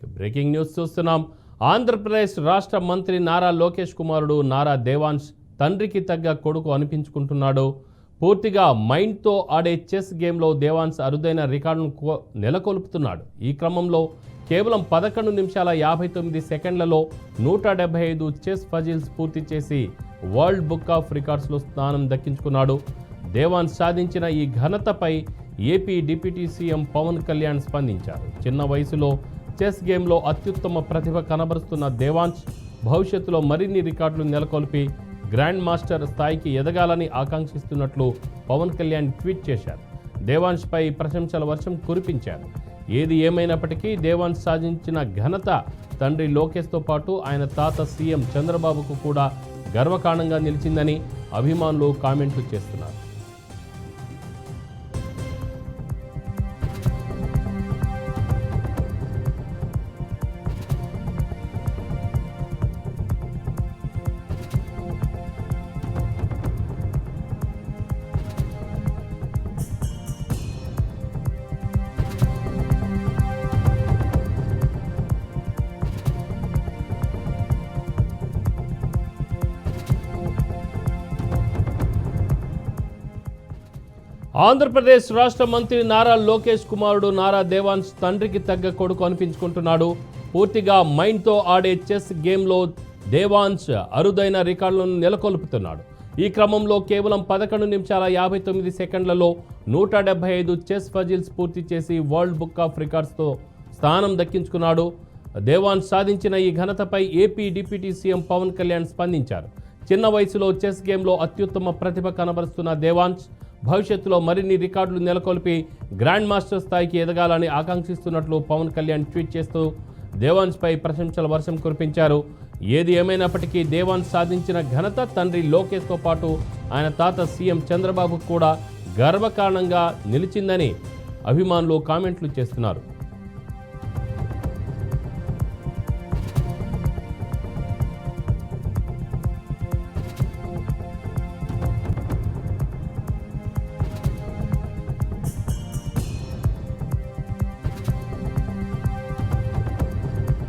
Breaking news చూస్తున్నాం. ఆంధ్రప్రదేశ్ రాష్ట్ర మంత్రి నారా లోకేష్ కుమారుడు నారా దేవాంశ్ తండ్రికి తగ్గ కొడుకు అనిపించుకుంటున్నాడు. పూర్తిగా మైండ్తో ఆడే చెస్ గేమ్లో దేవాంశ్ అరుదైన రికార్డును నెలకొల్పుతున్నాడు. ఈ క్రమంలో కేవలం 11 నిమిషాల 59 సెకండ్లలో 175 చెస్ పజిల్స్ పూర్తి చేసి వరల్డ్ బుక్ ఆఫ్ రికార్డ్స్లో స్థానం దక్కించుకున్నాడు. దేవాంశ్ సాధించిన ఈ ఘనతపై AP deputy CM Pawan Kalyan స్పందించారు. చిన్న వయసులో చెస్ గేమ్లో అత్యుత్తమ ప్రతిభ కనబరుస్తున్న దేవాంశ్ భవిష్యత్తులో మరిన్ని రికార్డులు నెలకొల్పి గ్రాండ్ మాస్టర్ స్థాయికి ఎదగాలని ఆకాంక్షిస్తున్నట్లు పవన్ కళ్యాణ్ ట్వీట్ చేశారు. దేవాంశ్పై ప్రశంసల వర్షం కురిపించారు. ఏది ఏమైనప్పటికీ దేవాంశ్ సాధించిన ఘనత తండ్రి లోకేష్తో పాటు ఆయన తాత సీఎం చంద్రబాబుకు కూడా గర్వకారణంగా నిలిచిందని అభిమానులు కామెంట్లు చేస్తున్నారు. ఆంధ్రప్రదేశ్ రాష్ట్ర మంత్రి నారా లోకేష్ కుమారుడు నారా దేవాంశ్ తండ్రికి తగ్గ కొడుకు అనిపించుకుంటున్నాడు. పూర్తిగా మైండ్తో ఆడే చెస్ గేమ్లో దేవాంశ్ అరుదైన రికార్డులను నెలకొల్పుతున్నాడు. ఈ క్రమంలో కేవలం 11 నిమిషాల 59 సెకండ్లలో 175 చెస్ పజిల్స్ పూర్తి చేసి వరల్డ్ బుక్ ఆఫ్ రికార్డ్స్తో స్థానం దక్కించుకున్నాడు. దేవాంశ్ సాధించిన ఈ ఘనతపై AP deputy CM Pawan Kalyan స్పందించారు. చిన్న వయసులో చెస్ గేమ్లో అత్యుత్తమ ప్రతిభ కనబరుస్తున్న దేవాంశ్ భవిష్యత్తులో మరిన్ని రికార్డులు నెలకొల్పి గ్రాండ్ మాస్టర్ స్థాయికి ఎదగాలని ఆకాంక్షిస్తున్నట్లు పవన్ కళ్యాణ్ ట్వీట్ చేస్తూ దేవాంశ్పై ప్రశంసల వర్షం కురిపించారు. ఏది ఏమైనప్పటికీ దేవాంశ్ సాధించిన ఘనత తండ్రి లోకేష్తో పాటు ఆయన తాత సీఎం చంద్రబాబు కూడా గర్వకారణంగా నిలిచిందని అభిమానులు కామెంట్లు చేస్తున్నారు.